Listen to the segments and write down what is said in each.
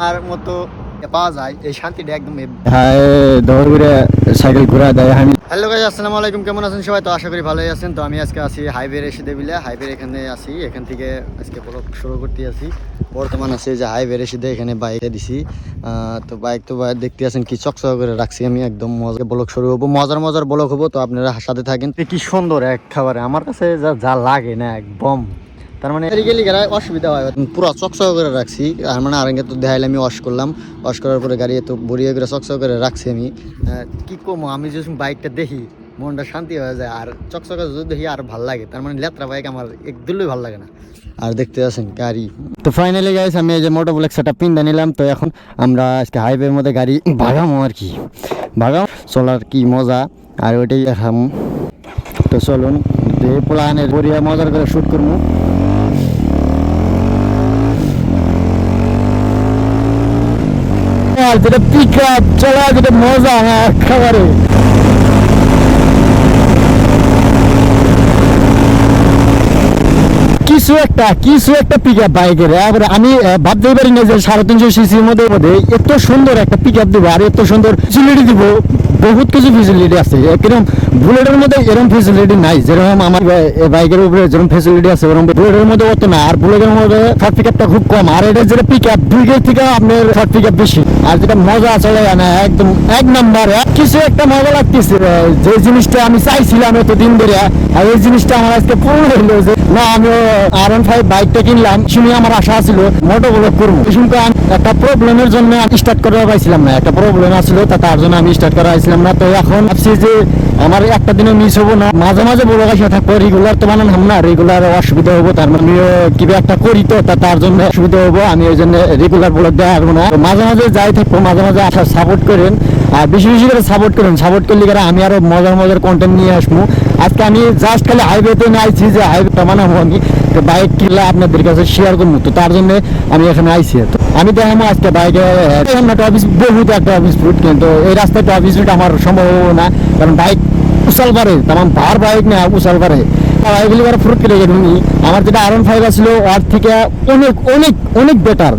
আর মতো পাওয়া যায় এই শান্তিটা একদম। হ্যাঁ দৌড় করে সাইকেল ঘুরা দেয়। হ্যালো গাইস, আসসালামু আলাইকুম। কেমন আছেন সবাই? তো আশা করি ভালোই আছেন। তো আমি আজকে আছি হাইওয়ে রেশিদেবিলে, হাইওয়ে এখানে আছি। এখান থেকে আজকে ব্লগ শুরু করতে আছি। বর্তমান আছে যে হাইওয়ে রেশিদে, এখানে বাইকে দিছি। তো বাইক দেখতে আছেন কি চকচক করে রাখছি আমি, একদম মজা ব্লগ শুরু হবো, মজার ব্লগ হবো। তো আপনারা সাথে থাকেন। কি সুন্দর এক খাবারে আমার কাছে যা লাগে না একদম, তার মানে অসুবিধা হয়, পুরো চকচক করে রাখছি। আর মানে আরেঙ্গে তো দেখাইলে আমি ওয়াশ করলাম, ওয়াশ করার পরে গাড়ি এত বড়িয়ে করে চকচক করে রাখছি আমি। কি কমো, আমি যখন বাইকটা দেখি মনটা শান্তি হয়ে যায়, আর চকচকে যদি দেখি আর ভাল লাগে। তার মানে লেত্রা বাইক আমার একদমই ভালো লাগে না। আর দেখতে আছেন গাড়ি। তো ফাইনালি গাইস, আমি এই যে মোটো ব্লক সেটআপ পিন নিলাম। তো এখন আমরা আজকে হাইওয়ের মধ্যে গাড়ি ভাগামো আর কি, ভাগাম চলার কি মজা, আর ওইটাই দেখাম। তো চলুন প্লানের বড়িয়া মজার করে শুট করবো। যেটা পিক আপ চলা, যেটা মজা খাবারে। কিছু একটা পিক আপ বাইকের। আমি ভাবতেই পারি না যে 350 সিসির মধ্যে এত সুন্দর একটা পিক আপ দিব, আর এত সুন্দর ফেসিলিটি দিব। বহুত কিছু ফেসিলিটি আছে, এরকম বুলেটের মধ্যে এরকম ফেসিলিটি নাই। যেরকম আমার বাইকের উপরে যেরকম ফেসিলিটি আছে, ওরকম বুলেটের মধ্যে অত না। আর বুলেটের মধ্যে শর্ট পিক আপটা খুব কম, আর এটা যেটা পিক আপ 2 গেজ থেকে আপনার শর্ট পিক আপ বেশি। আর যেটা মজা চলে না একদম এক নাম্বার, কিছু একটা মজা লাগতেছে। যে জিনিসটা আমি চাইছিলাম এতদিন ধরে, আর এই জিনিসটা আমার আজকে পূর্ণ হইলো। যে না, আমি R15 বাইকটা কিনলাম, শুনে আমার আশা ছিল মোটো ব্লগ করবো। একটা প্রবলেমের জন্য স্টার্ট করা পাইছিলাম না, একটা প্রবলেম আসছিল, তার জন্য আমি স্টার্ট করা পাইছিলাম না। তো এখন ভাবছি যে আমার একটা দিনও মিস হবো না, মাঝে মাঝে ব্লগ আসা থাকবো। রেগুলার তো বানান না, রেগুলার অসুবিধা হবো। তার মানে আমিও কিভাবে একটা করি, তো তার জন্য অসুবিধা হবো। আমি ওই জন্য রেগুলার ব্লগ দেওয়া আসবো না। মাঝে মাঝে যাই থাকবো, মাঝে মাঝে আসা সাপোর্ট করেন, আর বেশি বেশি করে সাপোর্ট করেন। সাপোর্ট করলে আমি আরো মজার কন্টেন্ট নিয়ে আসবো। আজকে আমি জাস্ট খালি হাইওয়েতে নিয়ে আইছি, যে হাইওয়েটা বানাবো আমি, বাইক কিনলে আপনাদের কাছে শেয়ার করবো। তো তার জন্য আমি এখানে আইছি। তো আমি দেখাবো আজকে বাইকে বহুত একটা অফিস রুট, কিন্তু এই রাস্তায় অফিস রুট আমার সম্ভব না, কারণ বাইক উচাল পারে, তেমন ভার বাইক না, উচাল পারে। বাইকগুলি ফ্রুট কেটে গেলি। আমার যেটা R15 ছিল ওর থেকে অনেক অনেক অনেক বেটার।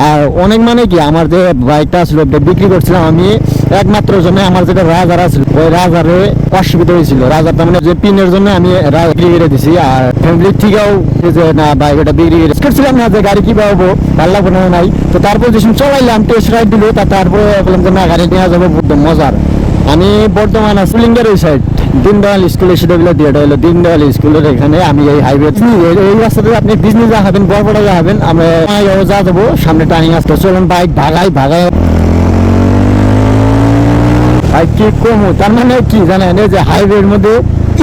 আর অনেক মানে কি, আমার যে বাইকটা ছিল বিক্রি করছিলাম আমি একমাত্র জন্য, আমার যেটা রাজার আছিল, ওই রাজারে অসুবিধা হয়েছিল। রাজারটা মানে যে পিনের জন্য আমি বিক্রি করে দিছি। আর ফ্যামিলির থেকেও যে না বাইক ওটা বিক্রি করছিলাম না, যে গাড়ি কি পাবো ভালো লাগবে না নাই। তো তারপর যখন চলাইলাম, টেস্ট রাইড দিল, তারপরে বললাম যে না, গাড়ি নেওয়া যাবো মজার। আমি বর্তমান আছি পুলিঙ্গের ওই সাইড, দীনদয়াল স্কুলের সেটা দিয়ে, এটা হলো দীনদয়াল স্কুলের এখানে। আমি এই হাইওয়ে এই রাস্তাতে আপনি বিজনেস যাবেন, বরপড়া যাবেন, আমরা যা যাবো সামনে টার্নিং আসতে। চলুন বাইক ভাগাই। আর কি কমু, তার মানে কি জানেন, এই যে হাইওয়ের মধ্যে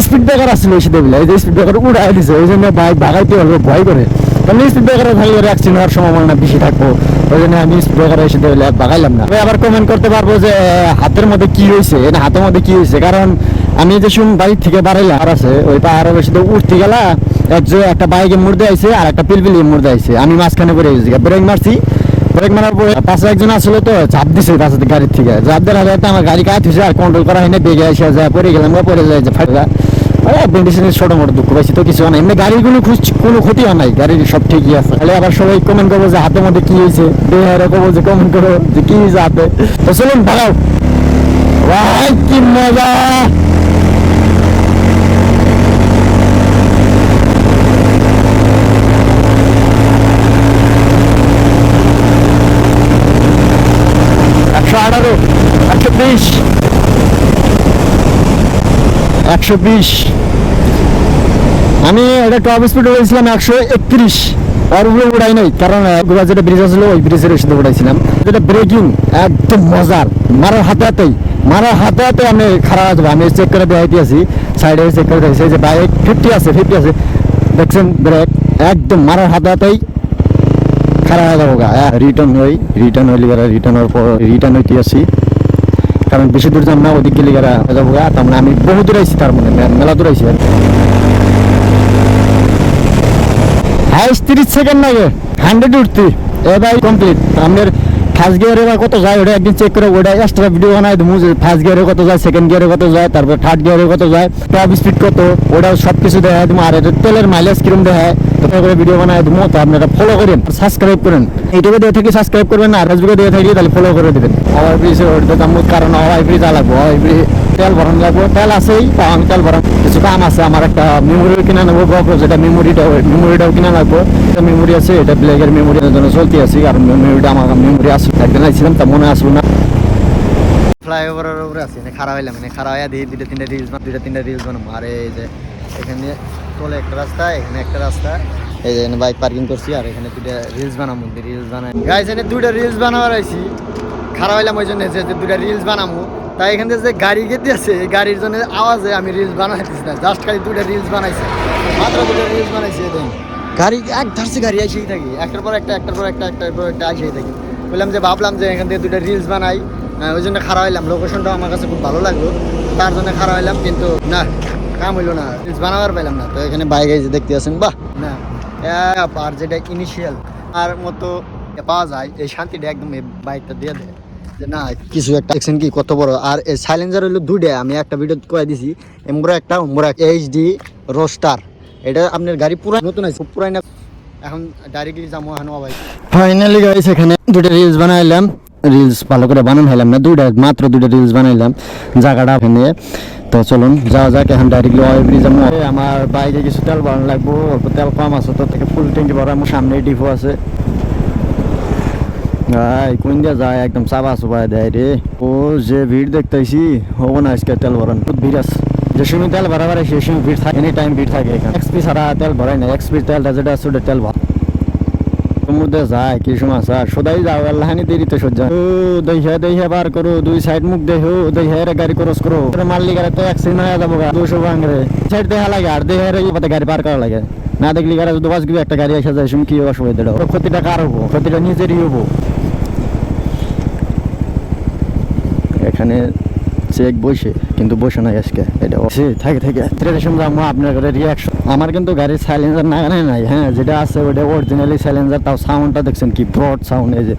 স্পিড ব্রেকার আসছিল সেটা বলে, এই যে স্পিড ব্রেকার উড়াই দিছে, ওই জন্য বাইক ভাগাইতে হলো ভয় করে। তাহলে স্পিড ব্রেকারে থাকলে অ্যাক্সিডেন্ট হওয়ার সম্ভাবনা বেশি থাকবো, ওই জন্য আমি স্পিড ব্রেকারে এসে দিলে ভাগাইলাম না। আবার কমেন্ট করতে পারবো যে হাতের মধ্যে কি হয়েছে, হাতের মধ্যে কি হয়েছে, কারণ আমি যে শুন বাড়ির থেকে বাড়াইলাম, আর আছে ওই পাহাড়ের বেশি তো উঠতে গেলা, একটা বাইকে মুড়তে আইছে আর একটা পিলপিলি মুড়তে আইছে। আমি মাঝখানে পড়ে গেছি, ব্রেক মারছি, ব্রেক মারার পরে পাশে একজন আসলে তো চাপ দিছে পাশে গাড়ির থেকে, চাপ দেওয়ার আমার গাড়ি কাজ হয়েছে, আর কন্ট্রোল করা হয়নি, বেগে এসে যায় পড়ে গেলাম, পড়ে যায় যে ফাটা। মেডিসিনের ছোট মোটো দুঃখ পাইছি, তো কিছু নাই, এমনি গাড়ির কোনো ক্ষতি হয় নাই, গাড়ির সব ঠিকই আছে। তাহলে আবার সবাই কমেন্ট করবো যে হাতের মধ্যে কি হয়েছে, করবো যে কমেন্ট করো যে কি হয়েছে হাতে। তো চলুন ভাগাও, ভাই কি মজা। আমি এটা টপ স্পিডে উড়াইছিলাম 131, আর উপরে উড়াই নাই, কারণ যেটা ব্রিজ আসলো ওই ব্রিজের সাথে উড়াইছিলাম। যেটা ব্রেকিং একদম মজার, মারার হাতে আমি খারাপ আসবো। আমি চেক করে দেখাইতে আছি, সাইডে চেক করে দেখছি যে বাইক 50 আছে দেখছেন, ব্রেক একদম মারার হাতেই খারাপ হয়ে যাবো। রিটার্ন হওয়ার পর রিটার্ন হইতে আসি, কারণ বেশি দূর যাম না, ওদিক গেলে যাবো। তার মানে আমি বহু দূর আইছি, তার মানে মেলা দূর আইছি। হাইস্ট 30 সেকেন্ড লাগে 100 উঠতে, এবার কমপ্লিট। আপনার ফার্স্ট গিয়ারে কত যায় ওটা একদিন চেক করে, ওটা এক্সট্রা ভিডিও বানাই দেবো যে ফার্স্ট গিয়ারে কত যায়, সেকেন্ড গিয়ারে কত যায়, তারপর থার্ড গিয়ারে কত যায়, টপ স্পিড কত, ওটা সব কিছু দেখাই দেবো। আর এটা তেলের মাইলেজ কিরম দেখায়, তো ভিডিও বানাই দেবো। তো আপনারা ফলো করেন, সাবস্ক্রাইব করেন। ইউটিউবে দিয়ে থাকলে সাবস্ক্রাইব করবেন আর ফেসবুকে দিয়ে থাকলে তাহলে ফলো করে দেবেন। ওভার ব্রিজে উঠতে দামুদ কারণ ওভার ব্রিজ লাগবো, ওভার ব্রিজ তেল ভরণ লাগবো, তেল আছেই আমি তেল ভরণ কিছু কাম আছে আমার একটা মেমোরিও কিনা নেবো বড় যেটা মেমোরিটাও কিনা লাগবো। মেমোরি আছে এটা ব্ল্যাকের মেমোরি জন্য চলতে আছি কারণ মেমোরিটা আমার মেমোরি আসলো একদিন আইছিলাম তা মনে আসলো না। ফ্লাইওভারের উপরে আছি খারাপ হইলাম খারাপ হইয়া দিয়ে দুইটা তিনটা রিলস বানাবো। আর এই যে এখানে চলে একটা রাস্তা, এখানে একটা রাস্তা, এই যে বাইক পার্কিং করছি আর এখানে দুইটা রিলস বানাবো। রিলস বানাই গাইস, এখানে দুইটা রিলস বানাবার আইছি খারাপ হইলাম ওই জন্য যে দুইটা রিলস বানাবো। তাই এখান থেকে যে গাড়ি গেতে আছে এই গাড়ির জন্য আওয়াজে আমি রিলস বানাইতেছি না, জাস্ট খালি দুইটা রিলস বানাইছি, মাত্র দুইটা রিলস বানাইছি। দেখুন গাড়ি এক ধারছে গাড়ি আইসেই থাকি, একটার পর একটা আইসেই থাকি। বললাম যে ভাবলাম যে এখান থেকে দুইটা রিলস বানাই, ওই জন্য খারাপ হইলাম। লোকেশনটাও আমার কাছে খুব ভালো লাগলো, তার জন্য খারাপ হইলাম, কিন্তু না কাম হইলো না, রিলস বানাবার পাইলাম না। তো এখানে বাইক এসে দেখতে আছেন, বাহ না আর যেটা ইনিশিয়াল আর মতো পাওয়া যায় এই শান্তিটা একদম এই বাইকটা দিয়ে দেয় যে না কিছু একটা দেখছেন কি কত বড়। আর এই সাইলেন্সার হইলো দুইটা, আমি একটা ভিডিও করে দিছি এমব্রা একটা এইচডি রোস্টার। এটা আপনার গাড়ি পুরো নতুন আছে, খুব পুরাই না, এখন ডাইরেক্টলি যাবো এখন ভাই। ফাইনালি গাইস এখানে দুটো রিলস বানাইলাম, রিলস ভালো করে বানান হইলাম না, মাত্র দুইটা রিলস বানাইলাম জায়গাটা এখানে। তো চলুন যাওয়া যাক এখন ডাইরেক্টলি ওই ব্রিজ। আমার বাইকে কিছু তেল ভরানো লাগবো, অল্প তেল কম আছে তো থেকে ফুল ট্যাঙ্কি ভরা। আমার সামনে ডিপো আছে, ভাই কোন দিয়ে যায় একদম চাবা চুবাই দেয় রে। ও যে ভিড় দেখতেছি হবো না আজকে তেল ভরান, খুব ভিড় আছে। যে সময় তেল ভরাবার সেই সময় ভিড় থাকে, এনি টাইম ভিড় থাকে এখানে। এক্সপি ছাড়া তেল ভরাই না, এক্সপি তেলটা যেটা আছে ওটা তেল ভরা মধ্যে যায় কি সময় আছে আর সদাই যাও আল্লাহানি দেরিতে সজ্জা। ও দেখে বার করো, দুই সাইড মুখ দেখো, দেখে গাড়ি ক্রস করো, মারলি গাড়ি তো অ্যাক্সিডেন্ট হয়ে যাবো, 200 ভাঙরে সাইড দেখা লাগে আর দেখে গাড়ি পার করা লাগে না। দেখলি গাড়ি যদি বাস একটা গাড়ি এসে যায় কি অসুবিধা, ক্ষতিটা কার হবো? ক্ষতিটা নিজেরই হবো। এখানে চেক বসে কিন্তু বসে নাই আজকে, এটা থাকে আপনার ঘরে রিয়াকশন। আমার কিন্তু গাড়ির সাইলেন্সার নাগানে নাই, হ্যাঁ যেটা আছে ওটা অরিজিনালি সাইলেন্সার, তাও সাউন্ডটা দেখছেন কি ব্রড সাউন্ড, এই যে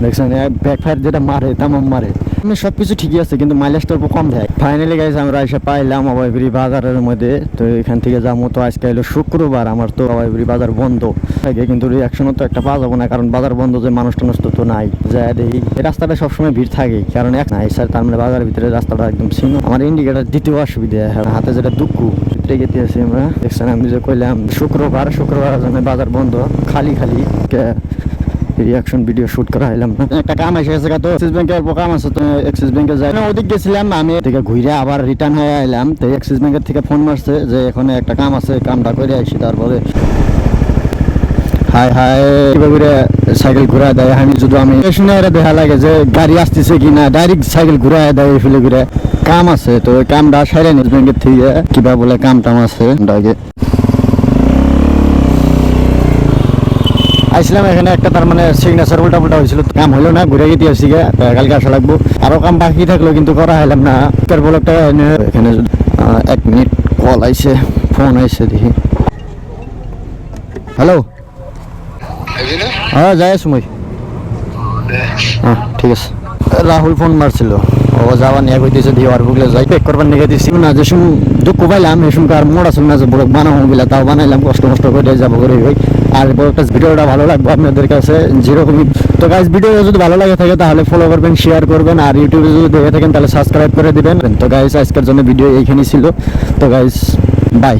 দেখছেন ব্যাক ফায়ার যেটা মারে তামাম মারে। আমি সব কিছু ঠিকই আছে কিন্তু মাইলেজটা অল্প কম দেয়। ফাইনালি গাইস আমরা এসে পাইলাম অভয়পুরি বাজারের মধ্যে। তো এখান থেকে যাবো, তো আজকে হলো শুক্রবার, আমার তো অভয়পুরি বাজার বন্ধ থাকে, কিন্তু রিয়াকশনও তো একটা পাওয়া যাবো না কারণ বাজার বন্ধ, যে মানুষ টানুষ তো নাই। যা দেখি এই রাস্তাটা সবসময় ভিড় থাকে কারণ এক নাই স্যার, তার মানে বাজারের ভিতরে রাস্তাটা একদম ছিন্ন। আমার ইন্ডিকেটার দ্বিতীয় অসুবিধা, হাতে যেটা দুঃখ ভিতরে গেতে আছি আমরা। দেখছেন আমি যে কইলাম শুক্রবার জন্য বাজার বন্ধ, খালি রিয়াকশন ভিডিও শুট করা হইলাম না। একটা কাম এসে গেছে তো এক্সিস ব্যাংকের কাম আছে, তো এক্সিস ব্যাংকে যাই ওদিক গেছিলাম আমি, থেকে ঘুরে আবার রিটার্ন হয়ে আইলাম। তো এক্সিস ব্যাংকের থেকে ফোন মারছে যে এখানে একটা কাম আছে, কামটা করে আসি। তারপরে হাই ঘুরে সাইকেল ঘুরায় দেয়, আমি শুধু আমি শুনে দেখা লাগে যে গাড়ি আসতেছে কিনা, ডাইরেক্ট সাইকেল ঘুরায় দেয় ফেলে ঘুরে। কাম আছে তো ওই কামটা সাইরে এক্সিস ব্যাংকের থেকে কিবা বলে কাম টাম আছে আগে আইছিলাম এখানে একটা, তার মানে সিগনেচার উল্টা হয়েছিল, কাম হলো না, ঘুরে গিয়ে আসছি কালকে আসা লাগবো। আরো কাম বাকি থাকলো কিন্তু করা হইলাম না। বলে একটা এখানে 1 মিনিট কল আইছে, ফোন আইছে দেখি। হ্যালো, হ্যাঁ যাই সময়, হ্যাঁ ঠিক আছে। রাহুল ফোন মারছিল, ও যাওয়া নিয়ে কইতেছে দিয়ে আর বুকলে যাই পেক করবার নিয়ে দিচ্ছি না, যে শুন দুঃখ পাইলাম এসুমকার আর মোড় আসল না যে বড় বানাবো বিলা, তাও বানাইলাম কষ্ট করে যাবো করে ভাই। আর একটা ভিডিওটা ভালো লাগবে আপনাদের কাছে যেরকমই। তো গাইজ ভিডিও যদি ভালো লাগে থাকে তাহলে ফলো করবেন, শেয়ার করবেন, আর ইউটিউবে যদি দেখে থাকেন তাহলে সাবস্ক্রাইব করে দিবেন। তো গাইজ আজকের জন্য ভিডিও এইখানেই ছিল। তো গাইজ বাই।